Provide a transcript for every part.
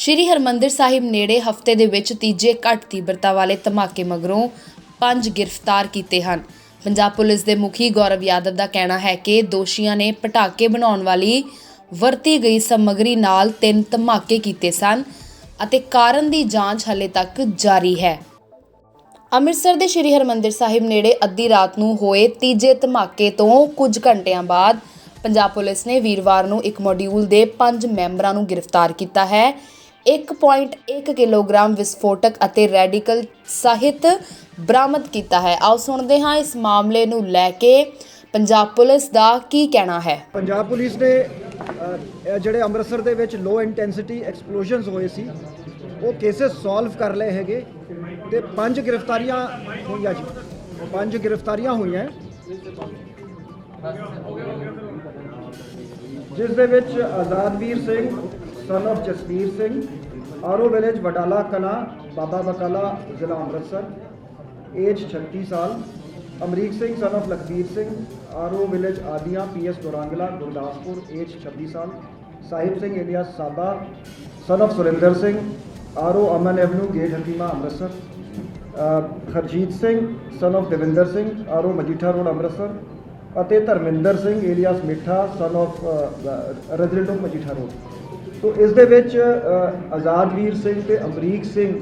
ਸ਼੍ਰੀ ਹਰਮੰਦਰ ਸਾਹਿਬ ਨੇੜੇ ਹਫ਼ਤੇ ਦੇ ਵਿੱਚ ਤੀਜੇ ਘੱਟ ਤੀਬਰਤਾ ਵਾਲੇ ਧਮਾਕੇ ਮਗਰੋਂ 5 ਗ੍ਰਿਫਤਾਰ ਕੀਤੇ ਹਨ। ਪੰਜਾਬ ਪੁਲਿਸ ਦੇ ਮੁਖੀ ਗੌਰਵ ਯਾਦਵ ਦਾ ਕਹਿਣਾ ਹੈ ਕਿ ਦੋਸ਼ੀਆਂ ਨੇ ਪਟਾਕੇ ਬਣਾਉਣ ਵਾਲੀ ਵਰਤੀ ਗਈ ਸਮੱਗਰੀ ਨਾਲ 3 ਧਮਾਕੇ ਕੀਤੇ ਸਨ ਅਤੇ ਕਾਰਨ ਦੀ ਜਾਂਚ ਹਾਲੇ ਤੱਕ ਜਾਰੀ ਹੈ। ਅੰਮ੍ਰਿਤਸਰ ਦੇ ਸ਼੍ਰੀ ਹਰਮੰਦਰ ਸਾਹਿਬ ਨੇੜੇ ਅੱਧੀ ਰਾਤ ਨੂੰ ਹੋਏ ਤੀਜੇ ਧਮਾਕੇ ਤੋਂ ਕੁਝ ਘੰਟਿਆਂ ਬਾਅਦ ਪੰਜਾਬ ਪੁਲਿਸ ਨੇ ਵੀਰਵਾਰ ਨੂੰ ਇੱਕ ਮੋਡਿਊਲ ਦੇ 5 ਮੈਂਬਰਾਂ ਨੂੰ ਗ੍ਰਿਫਤਾਰ ਕੀਤਾ ਹੈ। 1.1 ਕਿਲੋਗ੍ਰਾਮ ਵਿਸਫੋਟਕ ਅਤੇ ਰੈਡੀਕਲ ਸਾਹਿਤ ਬਰਾਮਦ ਕੀਤਾ ਹੈ। ਆਓ ਸੁਣਦੇ ਹਾਂ ਇਸ ਮਾਮਲੇ ਨੂੰ ਲੈ ਕੇ ਪੰਜਾਬ ਪੁਲਿਸ ਦਾ ਕੀ ਕਹਿਣਾ ਹੈ। ਪੰਜਾਬ ਪੁਲਿਸ ਨੇ ਜਿਹੜੇ ਅੰਮ੍ਰਿਤਸਰ ਦੇ ਵਿੱਚ ਲੋ ਇੰਟੈਂਸਿਟੀ ਐਕਸਪਲੋਜ਼ਨਸ ਹੋਏ ਸੀ ਉਹ ਕੇਸਿਸ ਸੋਲਵ ਕਰ ਲਏ ਹੈਗੇ ਤੇ 5 ਗ੍ਰਿਫਤਾਰੀਆਂ ਹੋਈਆਂ ਜੀ। 5 ਗ੍ਰਿਫਤਾਰੀਆਂ ਹੋਈਆਂ ਜਿਸ ਦੇ ਵਿੱਚ Azadvir Singh son of Jasvir Singh R O village Wadala Kalan Baba Bakala ਜ਼ਿਲ੍ਹਾ ਅੰਮ੍ਰਿਤਸਰ ਏਜ 36 ਸਾਲ, Amrik Singh son of Lakhbir Singh R O village Adian PS Durangla Gurdaspur age 26 ਸਾਲ, Sahib Singh alias Saba son of Surinder Singh R O Aman avenue gate Hakima Amritsar, Harjit Singh son of Davinder Singh R O Majitha road Amritsar ਅਤੇ Dharminder Singh alias Mittha son of resident of Majitha road. ਸੋ ਇਸ ਦੇ ਵਿੱਚ ਆਜ਼ਾਦਵੀਰ ਸਿੰਘ ਤੇ ਅਮਰੀਕ ਸਿੰਘ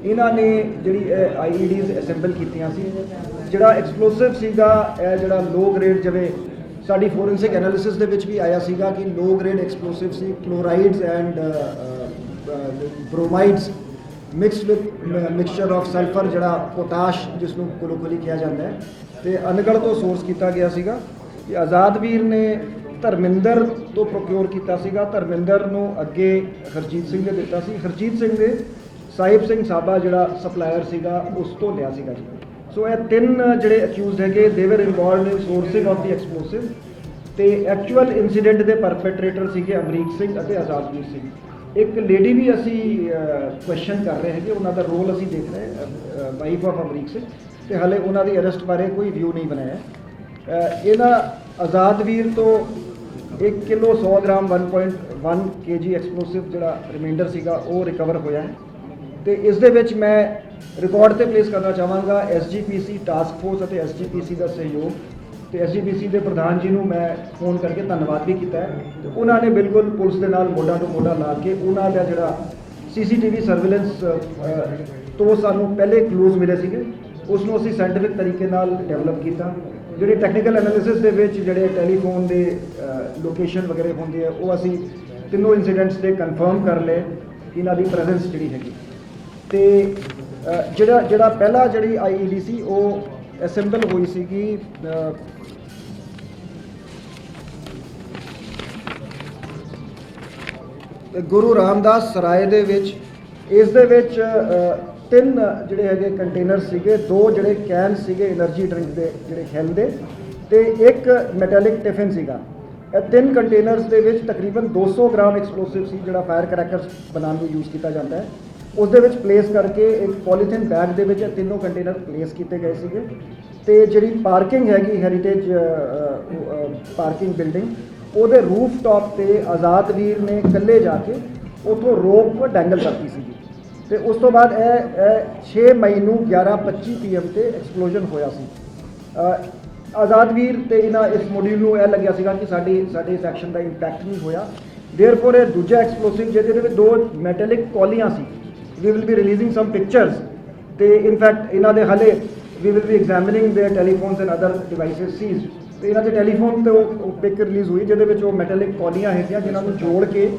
ਇਹਨਾਂ ਨੇ ਜਿਹੜੀ ਆਈਈਡੀਜ਼ ਅਸੈਂਬਲ ਕੀਤੀਆਂ ਸੀ। ਜਿਹੜਾ ਐਕਸਪਲੋਸਿਵ ਸੀਗਾ ਇਹ ਜਿਹੜਾ ਲੋ ਗ੍ਰੇਡ, ਜਿਵੇਂ ਸਾਡੀ ਫੋਰੈਂਸਿਕ ਐਨਾਲਿਸਿਸ ਦੇ ਵਿੱਚ ਵੀ ਆਇਆ ਸੀਗਾ ਕਿ ਲੋ ਗ੍ਰੇਡ ਐਕਸਪਲੋਸਿਵ ਸੀ, chlorides and bromides mixed with mixture of sulphur ਜਿਹੜਾ ਪੋਟਾਸ਼ ਜਿਸ ਨੂੰ ਕੋਲੋਕੋਲੀ ਕਿਹਾ ਜਾਂਦਾ ਹੈ ਤੇ ਅਨਗੜ ਤੋਂ ਸੋਰਸ ਕੀਤਾ ਗਿਆ ਸੀਗਾ। ਕਿ ਆਜ਼ਾਦਵੀਰ ਨੇ ਧਰਮਿੰਦਰ ਤੋਂ ਪ੍ਰੋਕਿਓਰ ਕੀਤਾ ਸੀਗਾ, ਧਰਮਿੰਦਰ ਨੂੰ ਅੱਗੇ ਹਰਜੀਤ ਸਿੰਘ ਨੇ ਦਿੱਤਾ ਸੀ, ਹਰਜੀਤ ਸਿੰਘ ਨੇ ਸਾਹਿਬ ਸਿੰਘ ਸਾਬਾ ਜਿਹੜਾ ਸਪਲਾਇਰ ਸੀਗਾ ਉਸ ਤੋਂ ਲਿਆ ਸੀਗਾ ਜੀ। ਸੋ ਇਹ 3 ਜਿਹੜੇ ਅਕਿਊਜ਼ਡ ਹੈਗੇ ਦੇ ਵਰ involved in sourcing of the explosive ਤੇ ਐਕਚੁਅਲ ਇਨਸੀਡੈਂਟ ਦੇ ਪਰਪੈਟਰੇਟਰ ਸੀਗੇ ਅਮਰੀਕ ਸਿੰਘ ਅਤੇ ਆਜ਼ਾਦਵੀਰ ਸਿੰਘ। ਇੱਕ ਲੇਡੀ ਵੀ ਅਸੀਂ ਕੁਐਸਚਨ ਕਰ ਰਹੇ ਹੈਗੇ, ਉਹਨਾਂ ਦਾ ਰੋਲ ਅਸੀਂ ਦੇਖ ਰਹੇ ਵਾਈਫ ਆਫ ਅਮਰੀਕ ਸਿੰਘ, ਤੇ ਹਾਲੇ ਉਹਨਾਂ ਦੀ ਅਰੈਸਟ ਬਾਰੇ ਕੋਈ ਵਿਊ ਨਹੀਂ ਬਣਾਇਆ। ਇਹਨਾਂ ਆਜ਼ਾਦਵੀਰ ਤੋਂ 1 ਕਿਲੋ 100 ਗ੍ਰਾਮ 1.1 kg ਐਕਸਪਲੋਸਿਵ ਜਿਹੜਾ ਰਿਮਾਈਂਡਰ ਸੀਗਾ ਉਹ ਰਿਕਵਰ ਹੋਇਆ ਹੈ। ਤੇ ਇਸ ਦੇ ਵਿੱਚ ਮੈਂ ਰਿਕਾਰਡ ਤੇ ਪਲੇਸ ਕਰਨਾ ਚਾਹਾਂਗਾ ਐਸਜੀਪੀਸੀ ਟਾਸਕ ਫੋਰਸ ਅਤੇ ਐਸਜੀਪੀਸੀ ਦਾ ਸਹਿਯੋਗ, ਤੇ ਐਸਜੀਪੀਸੀ ਦੇ ਪ੍ਰਧਾਨ ਜੀ ਨੂੰ ਮੈਂ ਫੋਨ ਕਰਕੇ ਧੰਨਵਾਦ ਵੀ ਕੀਤਾ ਹੈ। ਤੇ ਉਹਨਾਂ ਨੇ ਬਿਲਕੁਲ ਪੁਲਿਸ ਦੇ ਨਾਲ ਮੋਢਾ ਤੋਂ ਮੋਢਾ ਲਾ ਕੇ ਉਹਨਾਂ ਦਾ ਜਿਹੜਾ ਸੀਸੀਟੀਵੀ ਸਰਵੇਲੈਂਸ ਤੋਂ ਸਾਨੂੰ ਪਹਿਲੇ ਕਲੂਜ਼ ਮਿਲੇ ਸੀਗੇ ਉਸ ਨੂੰ ਅਸੀਂ ਸਾਇੰਟੀਫਿਕ ਤਰੀਕੇ ਨਾਲ ਡਿਵੈਲਪ ਕੀਤਾ। ਜਿਹੜੇ ਟੈਕਨੀਕਲ ਐਨਾਲਿਸਿਸ ਦੇ ਵਿੱਚ ਜਿਹੜੇ ਟੈਲੀਫੋਨ ਦੇ ਲੋਕੇਸ਼ਨ ਵਗੈਰਾ ਹੁੰਦੇ ਆ ਉਹ ਅਸੀਂ ਤਿੰਨੋਂ ਇਨਸੀਡੈਂਟਸ ਦੇ ਕਨਫਰਮ ਕਰ ਲਏ ਇਹਨਾਂ ਦੀ ਪ੍ਰੈਜ਼ੈਂਸ ਜਿਹੜੀ ਹੈਗੀ। ਤੇ ਜਿਹੜਾ ਪਹਿਲਾ ਜਿਹੜੀ ਆਈਈਡੀ ਸੀ ਉਹ ਅਸੈਂਬਲ ਹੋਈ ਸੀਗੀ ਗੁਰੂ ਰਾਮਦਾਸ ਸਰਾਏ ਦੇ ਵਿੱਚ। ਇਸ ਦੇ ਵਿੱਚ 3 ਜਿਹੜੇ ਹੈਗੇ ਕੰਟੇਨਰ ਸੀਗੇ, 2 ਜਿਹੜੇ ਕੈਨ ਸੀਗੇ એનર્ਜੀ ਡਰਿੰਕ ਦੇ ਜਿਹੜੇ ਖੈਲ ਦੇ ਤੇ 1 ਮੈਟੈਲਿਕ ਟਿਫਨ ਸੀਗਾ। ਇਹ 3 ਕੰਟੇਨਰਸ ਦੇ ਵਿੱਚ ਤਕਰੀਬਨ 200 ਗ੍ਰਾਮ ਐਕਸਪਲੋਸਿਵ ਸੀ ਜਿਹੜਾ ਫਾਇਰ ਕਰੈਕਰਸ ਬਣਾਉਣ ਨੂੰ ਯੂਜ਼ ਕੀਤਾ ਜਾਂਦਾ ਹੈ। ਉਸ ਦੇ ਵਿੱਚ ਪਲੇਸ ਕਰਕੇ ਇੱਕ ਪੋਲੀਥੀਨ ਬੈਗ ਦੇ ਵਿੱਚ ਇਹ ਤਿੰਨੋਂ ਕੰਟੇਨਰ ਪਲੇਸ ਕੀਤੇ ਗਏ ਸੀਗੇ। ਤੇ ਜਿਹੜੀ ਪਾਰਕਿੰਗ ਹੈਗੀ ਹੈਰੀਟੇਜ ਪਾਰਕਿੰਗ ਬਿਲਡਿੰਗ ਉਹਦੇ ਰੂਫ ਟਾਪ ਤੇ ਆਜ਼ਾਦਵੀਰ ਨੇ ਇਕੱਲੇ ਜਾ ਕੇ ਉੱਥੋਂ ਰੋਪ ਡੈਂਗਲ ਕਰਤੀ ਸੀਗੀ। ਤੇ ਉਸ ਤੋਂ ਬਾਅਦ ਇਹ 6 ਮਈ ਨੂੰ 11:25 PM ਤੇ ਐਕਸਪਲੋਜ਼ਨ ਹੋਇਆ ਸੀ। ਆਜ਼ਾਦਵੀਰ ਤੇ ਇਹਨਾਂ ਇਸ ਮੋਡਿਊਲ ਨੂੰ ਇਹ ਲੱਗਿਆ ਸੀਗਾ ਕਿ ਸਾਡੇ ਸੈਕਸ਼ਨ ਦਾ ਇੰਪੈਕਟ ਨਹੀਂ ਹੋਇਆ। ਦੇਅਰਫੋਰ ਇਹ ਦੂਜਾ ਐਕਸਪਲੋਸਿਵ ਜਿਹਦੇ ਵਿੱਚ 2 ਮੈਟੈਲਿਕ ਕੌਲੀਆਂ ਸੀ, we will be releasing some pictures ਤੇ in fact ਇਹਨਾਂ ਦੇ ਹਾਲੇ we will be examining their telephones and other devices seized। ਤੇ ਇਹਨਾਂ ਦੇ ਟੈਲੀਫੋਨ ਤੇ ਉਹ ਪਿਕ ਰਿਲੀਜ਼ ਹੋਈ ਜਿਹਦੇ ਵਿੱਚ ਉਹ ਮੈਟੈਲਿਕ ਕੌਲੀਆਂ ਹੈਗੀਆਂ ਜਿਨ੍ਹਾਂ ਨੂੰ ਜੋੜ ਕੇ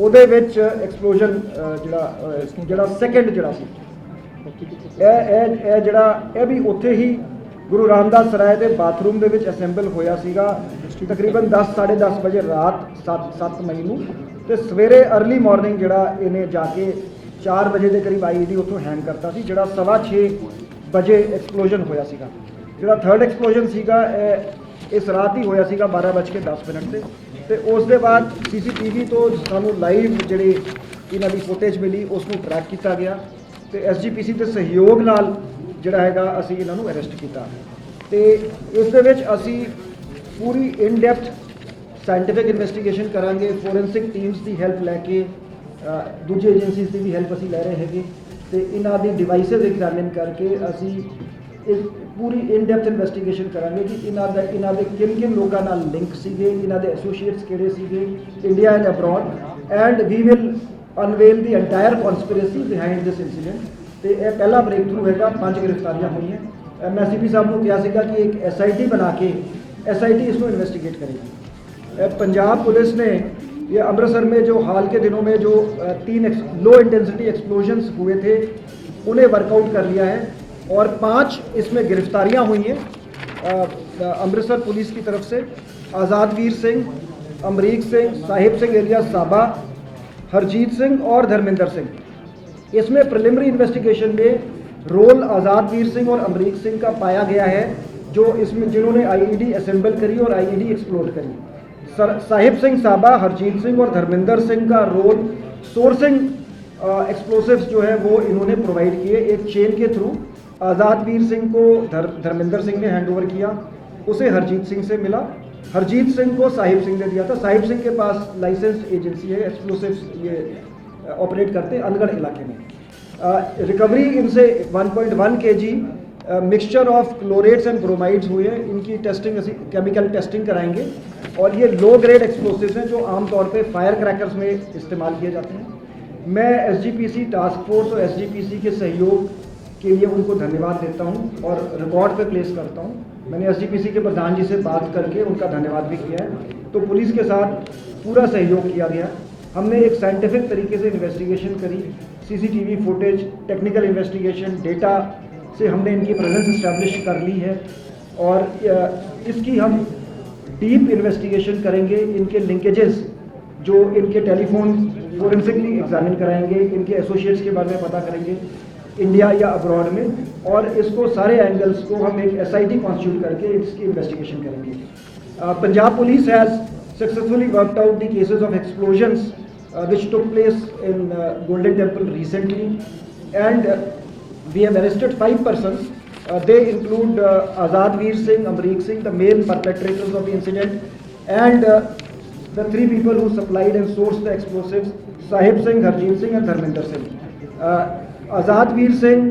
ਉਹਦੇ ਵਿੱਚ ਐਕਸਪਲੋਜ਼ਨ ਜਿਹੜਾ ਸੈਕਿੰਡ ਜਿਹੜਾ ਸੀ ਇਹ ਜਿਹੜਾ ਇਹ ਵੀ ਉੱਥੇ ਹੀ ਗੁਰੂ ਰਾਮਦਾਸ ਸਰਾਏ ਦੇ ਬਾਥਰੂਮ ਦੇ ਵਿੱਚ ਅਸੈਂਬਲ ਹੋਇਆ ਸੀਗਾ ਤਕਰੀਬਨ 10-10:30 ਵਜੇ ਰਾਤ 7 ਮਈ ਨੂੰ। ਤੇ ਸਵੇਰੇ ਅਰਲੀ ਮਾਰਨਿੰਗ ਜਿਹੜਾ ਇਹਨੇ ਜਾ ਕੇ 4 ਵਜੇ ਦੇ ਕਰੀਬ ਆਈਈਡੀ ਉੱਥੋਂ ਹੈਂਗ ਕਰਤਾ ਸੀ ਜਿਹੜਾ 6:15 ਵਜੇ ਐਕਸਪਲੋਜ਼ਨ ਹੋਇਆ ਸੀਗਾ। ਜਿਹੜਾ 3rd ਐਕਸਪਲੋਜ਼ਨ ਸੀਗਾ ਇਸ ਰਾਤ ਹੀ ਹੋਇਆ ਸੀਗਾ 12:10 ਤੇ ਉਸ ਦੇ ਬਾਅਦ ਸੀਸੀਟੀਵੀ ਤੋਂ ਸਾਨੂੰ ਲਾਈਵ ਜਿਹੜੇ ਇਹਨਾਂ ਦੀ ਫੁਟੇਜ ਮਿਲੀ ਉਸ ਨੂੰ ਟਰੈਕ ਕੀਤਾ ਗਿਆ ਤੇ ਐਸਜੀਪੀਸੀ ਦੇ ਸਹਿਯੋਗ ਨਾਲ ਜਿਹੜਾ ਹੈਗਾ ਅਸੀਂ ਇਹਨਾਂ ਨੂੰ ਅਰੈਸਟ ਕੀਤਾ। ਤੇ ਇਸ ਦੇ ਵਿੱਚ ਅਸੀਂ ਪੂਰੀ ਇਨ ਡੈਪਥ ਸਾਇੰਟੀਫਿਕ ਇਨਵੈਸਟੀਗੇਸ਼ਨ ਕਰਾਂਗੇ, ਫੋਰੈਂਸਿਕ ਟੀਮਸ ਦੀ ਹੈਲਪ ਲੈ ਕੇ ਦੂਜੀ ਏਜੰਸੀਜ਼ ਦੀ ਵੀ ਹੈਲਪ ਅਸੀਂ ਲੈ ਰਹੇ ਹੈਗੇ ਤੇ ਇਹਨਾਂ ਦੀ ਡਿਵਾਈਸਿਸ ਐਗਜ਼ਾਮਿਨ ਕਰਕੇ ਅਸੀਂ ਇੱਕ ਪੂਰੀ ਇਨ ਡੈਪਥ ਇਨਵੈਸਟੀਗੇਸ਼ਨ ਕਰਾਂਗੇ ਕਿ ਇਹਨਾਂ ਦੇ ਕਿਨ ਲੋਕਾਂ ਨਾਲ ਲਿੰਕ ਸੀਗੇ, ਇਹਨਾਂ ਦੇ ਐਸੋਸੀਏਟਸ ਕਿਹੜੇ ਸੀਗੇ India and abroad, and we will unveil the entire conspiracy behind this incident. ਤੇ ਇਹ ਪਹਿਲਾ ਬ੍ਰੇਕ ਥਰੂ ਹੈਗਾ, 5 ਗ੍ਰਿਫਤਾਰੀਆਂ ਹੋਈਆਂ। ਮੈਂ ਸੀਪੀ ਸਾਹਿਬ ਨੂੰ ਕਿਹਾ ਸੀਗਾ ਕਿ ਇੱਕ SIT ਬਣਾ ਕੇ SIT इसको इन्वेस्टिगेट करेगी। पंजाब पुलिस ने ये अमृतसर में जो हाल के दिनों में जो 3 लो इंटेंसिटी एक्सप्लोजन्स हुए थे उन्हें वर्कआउट कर लिया है और 5 इसमें गिरफ्तारियां हुई हैं अमृतसर पुलिस की तरफ से। आज़ादवीर सिंह, अमरीक सिंह, साहिब सिंह एलियास साबा, हरजीत सिंह और धर्मेंद्र सिंह। इसमें प्रिलिमिनरी इन्वेस्टिगेशन में रोल आज़ादवीर सिंह और अमरीक सिंह का पाया गया है, जो इसमें जिन्होंने IED असेंबल करी और IED एक्सप्लोड करी। साहिब सिंह साबा, हरजीत सिंह और धर्मेंद्र सिंह का रोल सोर्सिंग एक्सप्लोसिव्स जो है वो इन्होंने प्रोवाइड किए एक चेन के थ्रू। आज़ादवीर सिंह को धर्मेंद्र सिंह ने हैंड ओवर किया, उसे हरजीत सिंह से मिला, हरजीत सिंह को साहिब सिंह ने दिया था। साहिब सिंह के पास लाइसेंस्ड एजेंसी है, एक्सप्लोसिव्स ये ऑपरेट करते हैं अनगढ़ इलाके में। रिकवरी इनसे 1.1 kg mixture of chlorates and bromides हुए हैं। इनकी टेस्टिंग ਅਸੀਂ केमिकल टेस्टिंग कराएंगे और ये लो ग्रेड एक्सप्लोसिव्स हैं जो आमतौर पे फायर क्रैकर्स में इस्तेमाल किए जाते हैं। मैं SGPC टास्क फोर्स और SGPC के सहयोग के लिए उनको धन्यवाद देता हूं और रिकॉर्ड पे प्लेस करता हूं। मैंने SGPC के प्रधान जी से बात करके उनका धन्यवाद भी किया है। तो पुलिस के साथ पूरा सहयोग किया गया। हमने एक साइंटिफिक तरीके से इन्वेस्टिगेशन करी, CCTV footage, technical investigation, data से हमने इनकी प्रेजेंस इस्टेब्लिश कर ली है और इसकी हम डीप इन्वेस्टिगेशन करेंगे। इनके लिंकेजेस जो इनके टेलीफोन फोरेंसिकली एग्जामिन कराएंगे, इनके एसोसिएट्स के बारे में पता करेंगे इंडिया या अब्रॉड में, और इसको सारे एंगल्स को हम एक SIT कॉन्स्टिट्यूट करके इसकी इन्वेस्टिगेशन करेंगे। Punjab police has successfully worked out the cases of explosions which took place in Golden Temple recently, and we have arrested 5 persons. They include Azadveer Singh, Amreek Singh, the main perpetrators of the incident, and the 3 people who supplied and sourced the explosives, Sahib Singh, Harjeet Singh and Dharmender Singh. Azadveer Singh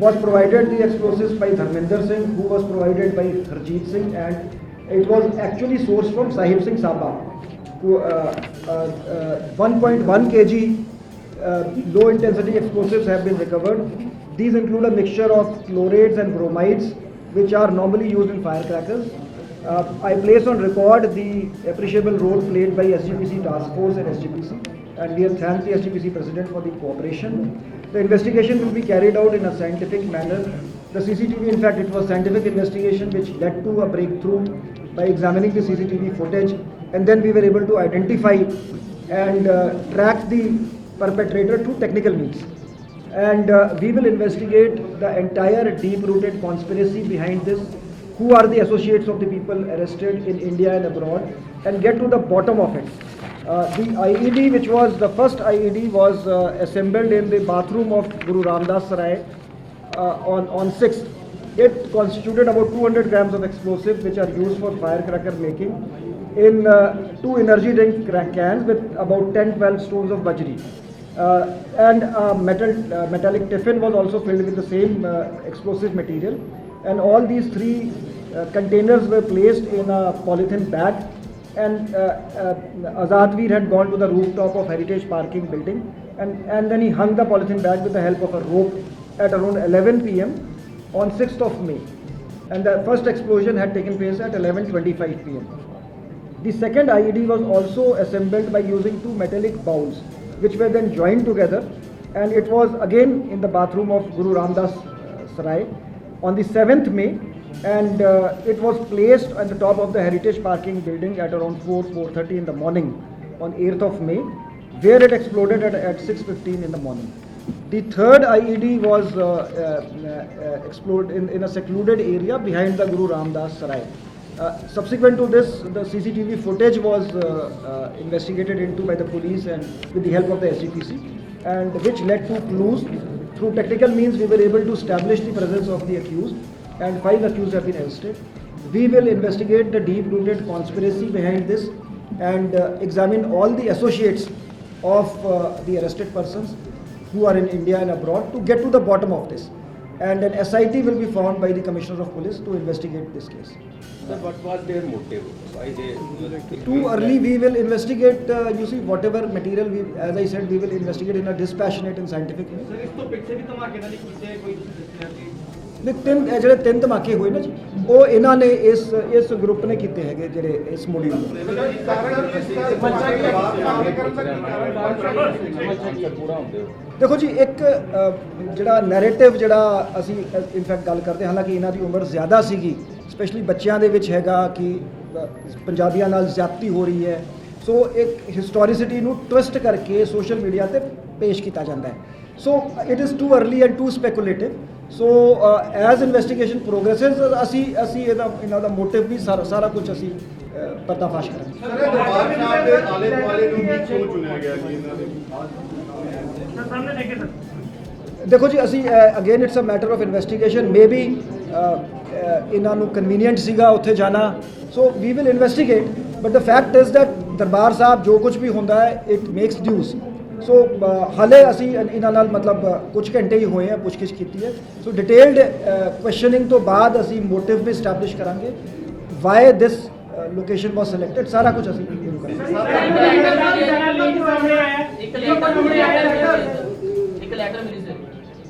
was provided the explosives by Dharmender Singh, who was provided by Harjeet Singh, and it was actually sourced from Sahib Singh Saba. 1.1 kg low intensity explosives have been recovered. These include a mixture of chlorades and bromides which are normally used in firecrackers. I place on record the appreciable role played by SGPC task force and SGPC, and we have thanked the SGPC president for the cooperation. The investigation will be carried out in a scientific manner. The CCTV, in fact, it was scientific investigation which led to a breakthrough by examining the CCTV footage, and then we were able to identify and track the perpetrator through technical means. And we will investigate the entire deep-rooted conspiracy behind this, who are the associates of the people arrested in India and abroad, and get to the bottom of it. The IED, which was the first IED, was assembled in the bathroom of Guru Ramdas Sarai on 6th. It constituted about 200 grams of explosives which are used for firecracker making in 2 energy drink cans with about 10-12 stones of bajri. And a metallic tiffin was also filled with the same explosive material, and all these 3 containers were placed in a polythene bag, and Azadveer had gone to the rooftop of Heritage Parking building, and then he hung the polythene bag with the help of a rope at around 11 PM on 6th of May, and the first explosion had taken place at 11:25 PM. The second IED was also assembled by using 2 metallic bowls which were then joined together, and it was again in the bathroom of Guru Ramdas Sarai on the 7th May, and it was placed on the top of the Heritage Parking building at around 4:30 in the morning on 8th of May, where it exploded at 6:15 in the morning. The third IED was exploded in a secluded area behind the Guru Ramdas Sarai. Subsequent to this, the CCTV footage was investigated into by the police and with the help of the SGPC, and which led to clues. Through technical means, we were able to establish the presence of the accused, and 5 accused have been arrested. We will investigate the deep-rooted conspiracy behind this and examine all the associates of the arrested persons who are in India and abroad to get to the bottom of this. And an SIT will be formed by the Commissioner of Police to investigate this case. Sir, what was their motive? Why they? Too early, we will investigate, you see, whatever material, we, as I said, we will investigate in a dispassionate and scientific way. Sir ਇਸ ਤੋਂ ਪਿੱਛੇ ਵੀ ਧਮਾਕੇ ਨਾਲ ਹੀ ਕੀਤੇ ਕੋਈ ਤੁਸੀਂ ਦੱਸਿਆ ਕਿ ਦੇ ਜਿਹੜੇ ਤਿੰਨ ਧਮਾਕੇ ਹੋਏ ਨਾ ਜੀ, ਉਹ ਇਹਨਾਂ ਨੇ ਇਸ ਗਰੁੱਪ ਨੇ ਕੀਤੇ ਹੈਗੇ, ਜਿਹੜੇ ਇਸ ਮੋਡਿਊਲ ਦੇਖੋ ਜੀ, ਇੱਕ ਜਿਹੜਾ ਨੈਰੇਟਿਵ ਜਿਹੜਾ ਅਸੀਂ ਇਨਫੈਕਟ ਗੱਲ ਕਰਦੇ, ਹਾਲਾਂਕਿ ਇਹਨਾਂ ਦੀ ਉਮਰ ਜ਼ਿਆਦਾ ਸੀਗੀ, ਸਪੈਸ਼ਲੀ ਬੱਚਿਆਂ ਦੇ ਵਿੱਚ ਹੈਗਾ ਕਿ ਪੰਜਾਬੀਆਂ ਨਾਲ ਜ਼ਿਆਦਤੀ ਹੋ ਰਹੀ ਹੈ, ਸੋ ਇੱਕ ਹਿਸਟੋਰੀਸਿਟੀ ਨੂੰ ਟਵਿਸਟ ਕਰਕੇ ਸੋਸ਼ਲ ਮੀਡੀਆ ਤੇ ਪੇਸ਼ ਕੀਤਾ ਜਾਂਦਾ ਹੈ। So it is too early and too speculative. So as investigation progresses ਅਸੀਂ ਇਹਨਾਂ ਦਾ ਮੋਟਿਵ ਵੀ ਸਾਰਾ ਕੁਝ ਅਸੀਂ ਪਰਦਾਫਾਸ਼ ਕਰਾਂਗੇ। ਸਰ ਇਹ ਦਰਬਾਰ ਸਾਹਿਬ ਦੇ ਆਲੇ ਦੁਆਲੇ ਨੂੰ ਵੀ ਕਿਉਂ ਚੁਣਿਆ ਗਿਆ ਜੀ ਇਹਨਾਂ ਦੇ? ਸਾਹਮਣੇ ਦੇਖੇ ਸਰ ਦੇਖੋ ਜੀ, ਅਸੀਂ again it's a matter of investigation, maybe ਇਹਨਾਂ ਨੂੰ ਕਨਵੀਨੀਐਂਟ ਸੀਗਾ ਉੱਥੇ ਜਾਣਾ, so we will investigate, but the fact is that Darbar Sahib ਜੋ ਕੁਝ ਵੀ ਹੁੰਦਾ ਹੈ ਇਟ ਮੇਕਸ ਡਿਊਜ਼। ਸੋ ਹਾਲੇ ਅਸੀਂ ਇਹਨਾਂ ਨਾਲ ਮਤਲਬ ਕੁਝ ਘੰਟੇ ਹੀ ਹੋਏ ਆ ਪੁੱਛਗਿੱਛ ਕੀਤੀ ਹੈ, ਸੋ ਡਿਟੇਲਡ ਕੁਐਸਚਨਿੰਗ ਤੋਂ ਬਾਅਦ ਅਸੀਂ ਮੋਟਿਵ ਵੀ ਸਟੈਬਲਿਸ਼ ਕਰਾਂਗੇ, ਵਾਈ ਦਿਸ ਲੋਕੇਸ਼ਨ ਵਾਸ ਸਿਲੈਕਟਡ, ਸਾਰਾ ਕੁਝ ਅਸੀਂ ਕਰਾਂਗੇ।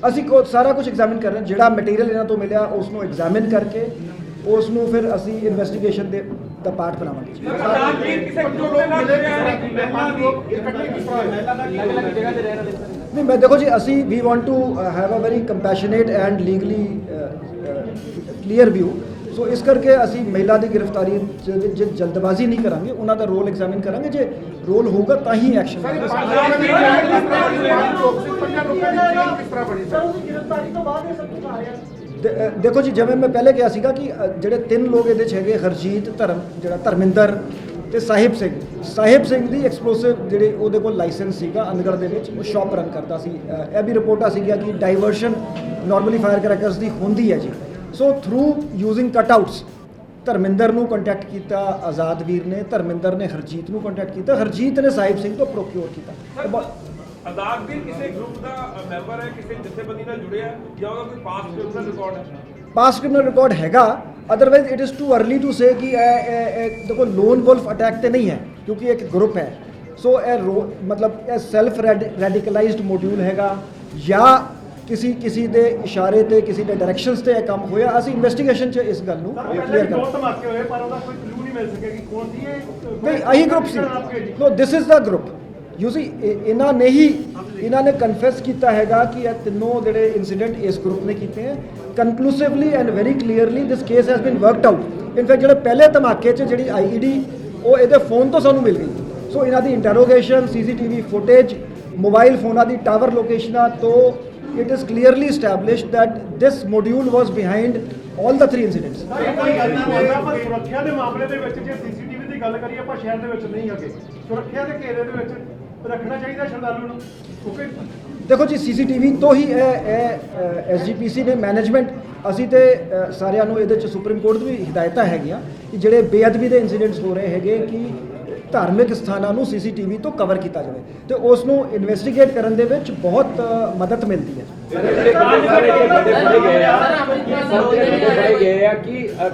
ਅਸੀਂ ਸਾਰਾ ਕੁਝ ਐਗਜ਼ਾਮਿਨ ਕਰ ਰਹੇ ਹਾਂ, ਜਿਹੜਾ ਮਟੀਰੀਅਲ ਇਹਨਾਂ ਤੋਂ ਮਿਲਿਆ ਉਸ ਨੂੰ ਐਗਜ਼ਾਮਿਨ ਕਰਕੇ ਉਸ ਨੂੰ ਫਿਰ ਅਸੀਂ ਇਨਵੈਸਟੀਗੇਸ਼ਨ ਦਾ ਪਾਰਟ ਬਣਾਵਾਂਗੇ। ਨਹੀਂ, ਮੈਂ ਦੇਖੋ ਜੀ, ਅਸੀਂ we want to have a very compassionate and legally clear view, so ਇਸ ਕਰਕੇ ਅਸੀਂ ਮਹਿਲਾ ਦੀ ਗ੍ਰਿਫਤਾਰੀ 'ਚ ਜਲਦਬਾਜ਼ੀ ਨਹੀਂ ਕਰਾਂਗੇ, ਉਹਨਾਂ ਦਾ ਰੋਲ ਐਗਜ਼ਾਮਿਨ ਕਰਾਂਗੇ, ਜੇ ਰੋਲ ਹੋਊਗਾ ਤਾਂ ਹੀ ਐਕਸ਼ਨ ਕਰਾਂਗੇ। ਦੇਖੋ ਜੀ, ਜਿਵੇਂ ਮੈਂ ਪਹਿਲੇ ਕਿਹਾ ਸੀਗਾ ਕਿ ਜਿਹੜੇ ਤਿੰਨ ਲੋਕ ਇਹਦੇ 'ਚ ਹੈਗੇ, ਹਰਜੀਤ, ਧਰਮਿੰਦਰ ਤੇ ਸਾਹਿਬ ਸਿੰਘ ਦੀ ਐਕਸਪਲੋਸਿਵ ਜਿਹੜੇ ਉਹਦੇ ਕੋਲ ਲਾਇਸੈਂਸ ਸੀਗਾ ਅਨਗੜ ਦੇ ਵਿੱਚ, ਉਹ ਸ਼ਾਪ ਰਨ ਕਰਦਾ ਸੀ। ਇਹ ਵੀ ਰਿਪੋਰਟਾਂ ਸੀਗੀਆਂ ਕਿ ਡਾਈਵਰਸ਼ਨ ਨਾਰਮਲੀ ਫਾਇਰ ਕਰੈਕਰਸ ਦੀ ਹੁੰਦੀ ਹੈ ਜੀ। ਸੋ ਥਰੂ ਯੂਜ਼ਿੰਗ ਕਟਆਊਟਸ ਧਰਮਿੰਦਰ ਨੂੰ ਕੰਟੈਕਟ ਕੀਤਾ ਆਜ਼ਾਦ ਵੀਰ ਨੇ, ਧਰਮਿੰਦਰ ਨੇ ਹਰਜੀਤ ਨੂੰ ਕੰਟੈਕਟ ਕੀਤਾ, ਹਰਜੀਤ ਨੇ ਸਾਹਿਬ ਸਿੰਘ ਤੋਂ ਪ੍ਰੋਕਿਓਰ ਕੀਤਾ। ਆਜ਼ਾਦ ਵੀਰ ਕਿਸੇ ਗਰੁੱਪ ਦਾ ਮੈਂਬਰ ਹੈ, ਕਿਸੇ ਜਥੇਬੰਦੀ ਨਾਲ ਜੁੜਿਆ ਜਾਂ ਉਹਦਾ ਕੋਈ ਪਾਸਟ ਕ੍ਰਿਮੀਨਲ ਰਿਕਾਰਡ ਹੈ? ਪਾਸਟ ਕ੍ਰਿਮੀਨਲ ਰਿਕਾਰਡ ਹੈਗਾ, otherwise it is too early to say ਕਿ ਇਹ ਦੇਖੋ ਲੋਨ ਵੁਲਫ ਅਟੈਕ ਤੇ ਨਹੀਂ ਹੈ, ਕਿਉਂਕਿ ਇੱਕ ਗਰੁੱਪ ਹੈ। ਸੋ ਇਹ ਮਤਲਬ ਇਹ ਸੈਲਫ ਰੈਡੀਕਲਾਈਜ਼ਡ ਮੋਡਿਊਲ ਹੈਗਾ, ਜਾਂ ਕਿਸੇ ਦੇ ਇਸ਼ਾਰੇ ਤੇ, ਕਿਸੇ ਦੇ ਡਾਇਰੈਕਸ਼ਨਸ ਤੇ ਇਹ ਕੰਮ ਹੋਇਆ। ਅਸੀਂ ਇਨਵੈਸਟੀਗੇਸ਼ਨ 'ਚ ਇਸ ਗੱਲ ਨੂੰ ਕਲੀਅਰ ਕਰ ਬਹੁਤ ਧਮਾਕੇ ਹੋਏ ਪਰ ਉਹਦਾ ਕੋਈ ਕਲੂ ਨਹੀਂ ਮਿਲ ਸਕਿਆ ਕਿ ਕੌਣ ਸੀ ਇਹ। ਨਹੀਂ, ਇਹੀ ਗਰੁੱਪ ਸੀ। No, this is the group. You see, ਇਹਨਾਂ ਨੇ ਕਨਫੈਸ ਕੀਤਾ ਹੈਗਾ ਕਿ ਇਹ ਤਿੰਨੋਂ ਜਿਹੜੇ ਇਨਸੀਡੈਂਟ ਇਸ ਗਰੁੱਪ ਨੇ ਕੀਤੇ ਹੈ। Conclusively and very clearly this case has been worked out. In fact ਜਿਹੜੇ ਪਹਿਲੇ ਧਮਾਕੇ 'ਚ ਜਿਹੜੀ IED ਉਹ ਇਹਦੇ ਫੋਨ ਤੋਂ ਸਾਨੂੰ ਮਿਲ ਗਈ। ਸੋ ਇਹਨਾਂ ਦੀ ਇੰਟਰੋਗੇਸ਼ਨ, CCTV ਫੁਟੇਜ, ਮੋਬਾਈਲ ਫੋਨਾਂ ਦੀ ਟਾਵਰ ਲੋਕੇਸ਼ਨਾਂ ਤੋਂ it is clearly established that this module was behind all the three incidents. ਪਰ ਸੁਰੱਖਿਆ ਦੇ ਮਾਮਲੇ ਦੇ ਵਿੱਚ ਜੇ CCTV ਦੀ ਗੱਲ ਕਰੀਏ, ਆਪਾਂ ਸ਼ਹਿਰ ਦੇ ਵਿੱਚ ਨਹੀਂ ਹੈਗੇ, ਸੁਰੱਖਿਆ ਦੇ ਘੇਰੇ ਦੇ ਵਿੱਚ ਰੱਖਣਾ ਚਾਹੀਦਾ ਸ਼ਰਧਾਲੂ ਨੂੰ, ਕਿਉਂਕਿ ਦੇਖੋ ਜੀ, CCTV ਤੋਂ ਹੀ ਇਹ SGPC ਨੇ ਮੈਨੇਜਮੈਂਟ, ਅਸੀਂ ਤੇ ਸਾਰਿਆਂ ਨੂੰ ਇਹਦੇ 'ਚ ਸੁਪਰੀਮ ਕੋਰਟ ਦੀ ਵੀ ਹਦਾਇਤਾਂ ਹੈਗੀਆਂ ਕਿ ਜਿਹੜੇ ਬੇਅਦਬੀ ਦੇ ਇਨਸੀਡੈਂਟਸ ਹੋ ਰਹੇ ਹੈਗੇ ਕਿ ਧਾਰਮਿਕ ਸਥਾਨਾਂ ਨੂੰ CCTV ਤੋਂ ਕਵਰ ਕੀਤਾ ਜਾਵੇ, ਤੇ ਉਸ ਨੂੰ ਇਨਵੈਸਟੀਗੇਟ ਕਰਨ ਦੇ ਵਿੱਚ ਬਹੁਤ ਮਦਦ ਮਿਲਦੀ ਹੈ।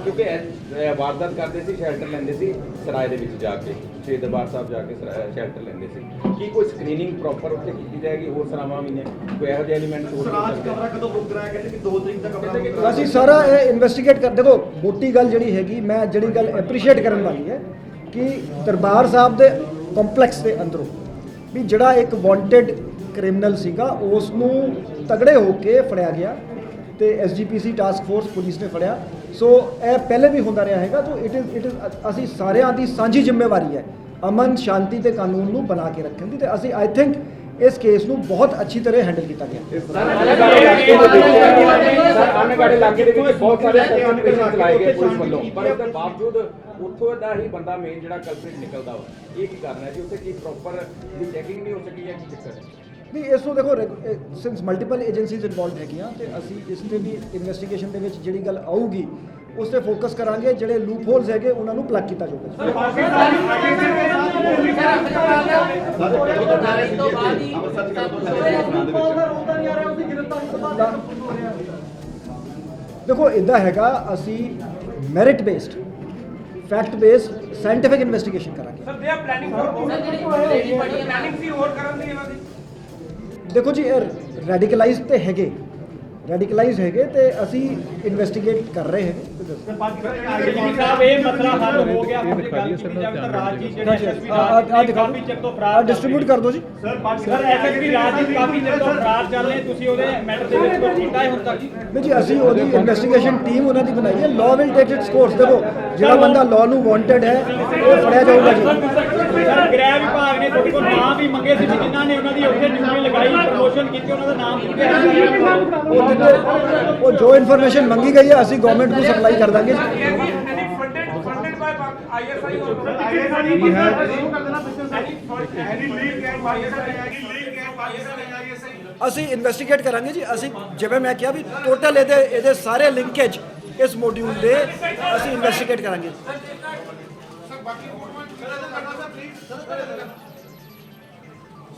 ਕਿਉਂਕਿ ਵਾਰਦਾਤ ਕਰਦੇ ਸੀ, ਸ਼ੈਲਟਰ ਲੈਂਦੇ ਸੀ ਸਰਾਏ ਦੇ ਵਿੱਚ ਜਾ ਕੇ, ਸ਼੍ਰੀ ਦਰਬਾਰ ਸਾਹਿਬ ਜਾ ਕੇ ਸ਼ੈਲਟਰ ਲੈਂਦੇ ਸੀ। ਕੀ ਕੋਈ ਸਕਰੀਨਿੰਗ ਪ੍ਰੋਪਰ ਉੱਥੇ ਕੀਤੀ ਜਾਏਗੀ? ਹੋਰ ਸਰਾਵਾਂ ਵੀ ਨੇ, ਕੋਈ ਇਹੋ ਜਿਹੇ ਐਲੀਮੈਂਟ ਹੋਰ ਕਮਰਾ ਕਦੋਂ ਬੁੱਕ ਕਰਾਇਆ? ਕਹਿੰਦੇ ਕਿ 2 ਤਰੀਕ ਦਾ ਕਮਰਾ। ਅਸੀਂ ਸਾਰਾ ਇਹ ਇਨਵੈਸਟੀਗੇਟ ਕਰ, ਦੇਖੋ ਮੋਟੀ ਗੱਲ ਜਿਹੜੀ ਹੈਗੀ, ਮੈਂ ਜਿਹੜੀ ਗੱਲ ਐਪਰੀਸ਼ੀਏਟ ਕਰਨ ਵਾਲੀ ਹੈ ਕਿ ਦਰਬਾਰ ਸਾਹਿਬ ਦੇ ਕੰਪਲੈਕਸ ਦੇ ਅੰਦਰੋਂ ਵੀ ਜਿਹੜਾ ਇੱਕ ਵਾਂਟਡ ਕ੍ਰਿਮੀਨਲ ਸੀਗਾ ਉਸ ਨੂੰ ਤਗੜੇ ਹੋ ਕੇ ਫੜਿਆ ਗਿਆ, ਤੇ SGPC ਟਾਸਕ ਫੋਰਸ ਪੁਲਿਸ ਨੇ ਫੜਿਆ। ਸੋ ਇਹ ਪਹਿਲੇ ਵੀ ਹੁੰਦਾ ਰਿਹਾ ਹੈਗਾ। ਸੋ ਇਟ ਇਜ਼ ਅਸੀਂ ਸਾਰਿਆਂ ਦੀ ਸਾਂਝੀ ਜ਼ਿੰਮੇਵਾਰੀ ਹੈ ਅਮਨ, ਸ਼ਾਂਤੀ ਤੇ ਕਾਨੂੰਨ ਨੂੰ ਬਣਾ ਕੇ ਰੱਖਣ ਦੀ, ਤੇ ਅਸੀਂ ਆਈ ਥਿੰਕ ਇਸ ਕੇਸ ਨੂੰ ਬਹੁਤ ਅੱਛੀ ਤਰ੍ਹਾਂ ਹੈਂਡਲ ਕੀਤਾ ਗਿਆ। ਸਰ, ਅਨਗੜ ਇਲਾਕੇ ਦੇ ਵਿੱਚ ਬਹੁਤ ਸਾਰੇ ਆਪਰੇਸ਼ਨ ਚਲਾਏ ਗਏ ਪੁਲਿਸ ਵੱਲੋਂ, ਪਰ ਉਸ ਦੇ ਬਾਵਜੂਦ ਉੱਥੋਂ ਦਾ ਹੀ ਬੰਦਾ ਮੇਨ ਜਿਹੜਾ ਕਲਪ੍ਰਿਟ ਨਿਕਲਦਾ ਵਾ, ਇਹ ਕੀ ਕਾਰਨ ਹੈ ਜੀ? ਉੱਥੇ ਕੀ ਪ੍ਰੋਪਰ ਦੀ ਚੈਕਿੰਗ ਨਹੀਂ ਹੋ ਸਕੀ ਹੈ, ਕੀ ਚੱਕਰ ਹੈ? ਨਹੀਂ, ਇਸ ਨੂੰ ਦੇਖੋ, ਸਿੰਸ ਮਲਟੀਪਲ ਏਜੰਸੀਜ਼ ਇਨਵੋਲਵਡ ਹੈਗੀਆਂ, ਤੇ ਅਸੀਂ ਇਸ ਤੇ ਵੀ ਇਨਵੈਸਟੀਗੇਸ਼ਨ ਦੇ ਵਿੱਚ ਜਿਹੜੀ ਗੱਲ ਆਊਗੀ ਉਸ ਤੇ ਫੋਕਸ ਕਰਾਂਗੇ, ਜਿਹੜੇ ਲੂਪ ਹੋਲਸ ਹੈਗੇ ਉਹਨਾਂ ਨੂੰ ਪਲੱਗ ਕੀਤਾ ਜਾਊਗਾ। ਦੇਖੋ ਇੱਦਾਂ ਹੈਗਾ, ਅਸੀਂ merit based, fact based scientific investigation ਕਰਾਂਗੇ। ਸਰ ਦੇ ਆ ਪਲੈਨਿੰਗ ਫॉर ਪਲੈਨਿੰਗ ਸੀ ਹੋਰ ਕਰਨ ਦੀ ਇਹਨਾਂ ਦੀ। ਦੇਖੋ ਜੀ, ਰੈਡੀਕਲਾਈਜ਼ ਤੇ ਹੈਗੇ, ਰੈਡੀਕਲਾਈਜ਼ ਹੈਗੇ ਤੇ ਅਸੀਂ ਇਨਵੈਸਟੀਗੇਟ ਕਰ ਰਹੇ ਹੈਗੇ। ਸਾਹਿਬ ਇਹ ਮਸਲਾ ਹੱਲ ਹੋ ਗਿਆ, ਆਪਣੀ ਗੱਲ ਕੀਤੀ ਜਾਵੇ ਤਾਂ ਰਾਜਜੀਤ ਜਿਹੜੇ ਐਸਐਸਪੀ ਰਾਜਜੀਤ ਕਾਫੀ ਚਿਰ ਤੋਂ ਫਰਾਰ ਡਿਸਟ੍ਰੀਬਿਊਟ ਕਰ ਦਿਓ ਜੀ। ਸਰ ਐਸਐਸਪੀ ਰਾਜਜੀਤ ਕਾਫੀ ਚਿਰ ਤੋਂ ਫਰਾਰ ਚੱਲ ਰਹੇ, ਤੁਸੀਂ ਉਹਦੇ ਮੈਟਰ ਦੇ ਵਿੱਚ ਕੁਝ ਕੀਤਾ ਹੈ ਹੁਣ ਤੱਕ? ਨਹੀਂ ਜੀ, ਅਸੀਂ ਉਹਦੀ ਇਨਵੈਸਟੀਗੇਸ਼ਨ ਟੀਮ ਉਹਨਾਂ ਦੀ ਬਣਾਈ ਹੈ। Law will take it's course. ਦੇਖੋ ਜਿਹੜਾ ਬੰਦਾ ਲਾਅ ਨੂੰ ਵਾਂਟਡ ਹੈ ਉਹ ਫੜਿਆ ਜਾਊਗਾ ਜੀ। ਸਰ ਗ੍ਰਹਿ ਵਿਭਾਗ ਨੇ ਤੁਹਾਡੇ ਕੋਲ ਨਾਮ ਵੀ ਮੰਗੇ ਸੀ, ਜਿਨ੍ਹਾਂ ਨੇ ਉਹਨਾਂ ਦੀ ਉੱਥੇ ਡਿਊਟੀ ਲਗਾਈ, ਪ੍ਰਮੋਸ਼ਨ ਕੀਤੀ, ਉਹਨਾਂ ਦਾ ਨਾਮ ਉਹ ਜੋ ਇਨਫੋਰਮੇਸ਼ਨ ਮੰਗੀ ਗਈ ਹੈ ਅਸੀਂ ਗਵਰਨਮੈਂਟ ਨੂੰ ਸਪਲਾਈ ਕਰ ਦਾਂਗੇ। ਫੰਡਡ ਬਾय ISI और ਅਸੀਂ ਇਨਵੈਸਟੀਗੇਟ ਕਰਾਂਗੇ ਜੀ। ਅਸੀਂ ਜਿਵੇਂ ਮੈਂ ਕਿਹਾ ਵੀ ਟੋਟਲ ਇਹਦੇ ਸਾਰੇ ਲਿੰਕੇਜ ਇਸ ਮੋਡਿਊਲ ਦੇ ਅਸੀਂ ਇਨਵੈਸਟੀਗੇਟ ਕਰਾਂਗੇ।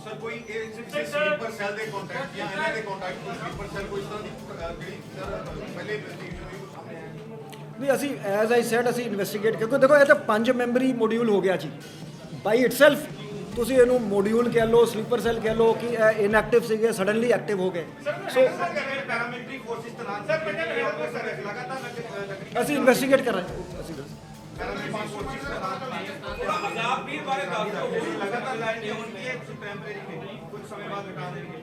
ਸਰ ਕੋਈ ਇਹ ਸਲੀਪਰ ਸੈੱਲ ਦੇ ਕੰਟੈਕਟ ਜਾਂ ਇਹਨਾਂ ਦੇ ਕੰਟੈਕਟ ਕੋਈ ਸਲੀਪਰ ਸੈੱਲ ਕੋਈ ਇਸ ਤਰ੍ਹਾਂ ਦੀ ਜਿਹੜੀ ਸਰ ਪਹਿਲੇ ਇਨਵੈਸਟੀਗੇਸ਼ਨ ਹੋਈ ਉਹ ਸਾਹਮਣੇ ਆਇਆ? ਨਹੀਂ, ਅਸੀਂ ਐਜ਼ ਆਈ ਸੈਡ ਅਸੀਂ ਇਨਵੈਸਟੀਗੇਟ ਕਿਉਂਕਿ ਦੇਖੋ ਇਹ ਤਾਂ 5 ਮੈਂਬਰੀ ਮੋਡਿਊਲ ਹੋ ਗਿਆ ਜੀ ਬਾਈ ਇਟਸੈਲਫ। ਤੁਸੀਂ ਇਹਨੂੰ ਮੋਡਿਊਲ ਕਹਿ ਲਓ, ਸਲੀਪਰ ਸੈੱਲ ਕਹਿ ਲਓ ਕਿ ਇਹ ਇਨਐਕਟਿਵ ਸੀਗੇ, ਸਡਨਲੀ ਐਕਟਿਵ ਹੋ ਗਏ। ਸੋ ਪੈਰਾਮਿਲਟਰੀ ਫੋਰਸਿਸ ਤਨਾਤ ਸਰ ਲਗਾਤਾਰ ਅਸੀਂ ਇਨਵੈਸਟੀਗੇਟ ਕਰ ਰਹੇ ਹਾਂ। ਅਸੀਂ ਪੈਰਾਮਿਲਟਰੀ ਫੋਰਸਿਸ ਤਨਾਤ आजाद पीर बारे बात करो। ਲਗਾਤਾਰ ਲਾਈਨ ਹੋਣੀ ਹੈ ਕੁਝ ਟੈਂਪਰੇਰੀ ਨੇ ਕੁਝ ਸਮੇਂ ਬਾਅਦ ਹਟਾ ਦੇਣਗੇ।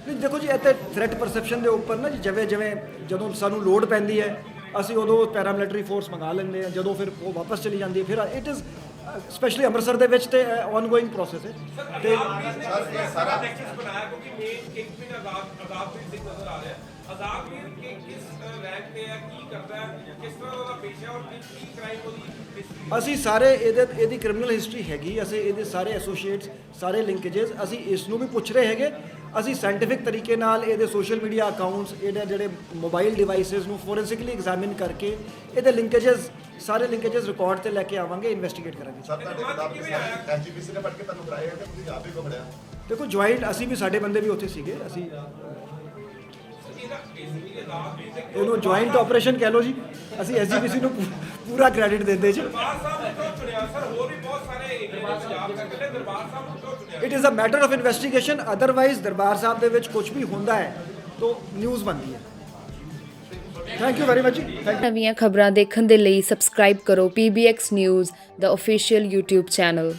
ਨਹੀਂ ਦੇਖੋ ਜੀ, ਇਹ ਤੇ ਥ੍ਰੈਟ ਪਰਸੈਪਸ਼ਨ ਦੇ ਉੱਪਰ ਨਾ ਜੀ, ਜਿਵੇਂ ਜਦੋਂ ਸਾਨੂੰ ਲੋਡ ਪੈਂਦੀ ਹੈ ਅਸੀਂ ਉਦੋਂ ਪੈਰਾਮਿਲਟਰੀ ਫੋਰਸ ਮੰਗਾ ਲੈਂਦੇ ਹਾਂ, ਜਦੋਂ ਫਿਰ ਉਹ ਵਾਪਸ ਚਲੀ ਜਾਂਦੀ ਹੈ ਫਿਰ ਇਟ ਇਜ਼ ਸਪੈਸ਼ਲੀ ਅੰਮ੍ਰਿਤਸਰ ਦੇ ਵਿੱਚ ਤੇ ਆਨਗੋਇੰਗ ਪ੍ਰੋਸੈਸ ਹੈ। ਤੇ ਸਾਰਾ ਨੈਕਸਸ ਬਣਾਇਆ ਕਿਉਂਕਿ ਮੇਨ ਇੱਕ ਵੀ ਆਜ਼ਾਦ ਪੀਰ ਸਿੰਘ ਨਜ਼ਰ ਆ ਰਿਹਾ ਹੈ। ਆਜ਼ਾਦ ਪੀਰ ਕਿ ਕਿਸ ਰੈਂਕ ਤੇ ਹੈ, ਕੀ ਕਰਦਾ ਹੈ, ਕਿਸ ਤਰ੍ਹਾਂ ਉਹਦਾ ਪੇਸ਼ਾ ਔਰ ਕੀ ਕ੍ਰਾਈਮ ਉਹਦੀ history? ਅਸੀਂ ਸਾਰੇ ਇਹਦੀ ਕ੍ਰਿਮੀਨਲ ਹਿਸਟਰੀ ਹੈਗੀ, ਅਸੀਂ ਇਹਦੇ ਸਾਰੇ ਐਸੋਸੀਏਟਸ, ਸਾਰੇ ਲਿੰਕੇजेस ਅਸੀਂ ਇਸ ਨੂੰ ਵੀ ਪੁੱਛ ਰਹੇ ਹੈਗੇ। ਅਸੀਂ ਸਾਇੰਟੀਫਿਕ ਤਰੀਕੇ ਨਾਲ ਇਹਦੇ ਸੋਸ਼ਲ ਮੀਡੀਆ ਅਕਾਊਂਟਸ, ਇਹਦੇ ਜਿਹੜੇ ਮੋਬਾਈਲ ਡਿਵਾਈਸਿਸ ਨੂੰ ਫੋਰੈਂਸਿਕਲੀ ਐਗਜ਼ਾਮਿਨ ਕਰਕੇ ਇਹਦੇ ਲਿੰਕੇजेस, ਸਾਰੇ ਲਿੰਕੇजेस ਰਿਕਾਰਡ ਤੇ ਲੈ ਕੇ ਆਵਾਂਗੇ, ਇਨਵੈਸਟੀਗੇਟ ਕਰਾਂਗੇ। ਸਰ ਤੁਹਾਡੇ ਖਿਲਾਫ ਐਸਜੀਪੀਸੀ ਨੇ ਪੜ ਕੇ ਤੁਹਾਨੂੰ ਕਰਾਇਆ ਕਿ ਤੁਸੀਂ ਆਪ ਹੀ ਪਕੜਿਆ? ਦੇਖੋ ਜੁਆਇੰਟ ਅਸੀਂ ਵੀ, ਸਾਡੇ ਬੰਦੇ ਵੀ ਉੱਥੇ ਸੀਗੇ। ਅਸੀਂ ਇਹਨੂੰ ਜੁਆਇੰਟ ਆਪਰੇਸ਼ਨ ਕਹਿ ਲਓ ਜੀ। ਅਸੀਂ ਐਸਜੀਪੀਸੀ ਨੂੰ ਪੂਰਾ ਕ੍ਰੈਡਿਟ ਦਿੰਦੇ ਜੀ। ਦਰਬਾਰ ਸਾਹਿਬ ਨੂੰ ਕਿਉਂ ਚੁਣਿਆ ਸਰ? ਹੋਰ ਵੀ ਬਹੁਤ ਸਾਰੇ ਏਰੀਆ ਨੇ ਪੰਜਾਬ ਦੇ ਇਕੱਲੇ ਦਰਬਾਰ ਸਾਹਿਬ ਨੂੰ ਕਿਉਂ ਚੁਣਿਆ? It is a matter of investigation. Otherwise Darbar Sahib ਦੇ ਵਿੱਚ ਕੁਝ ਵੀ ਹੁੰਦਾ ਹੈ ਤਾਂ ਨਿਊਜ਼ ਬਣਦੀ ਹੈ। ਥੈਂਕ ਯੂ ਵੈਰੀ ਮਚ ਜੀ। ਨਵੀਆਂ ਖਬਰਾਂ ਦੇਖਣ ਦੇ ਲਈ ਸਬਸਕ੍ਰਾਈਬ ਕਰੋ PBX ਨਿਊਜ਼ ਦਾ ਅਫੀਸ਼ੀਅਲ YouTube ਚੈਨਲ।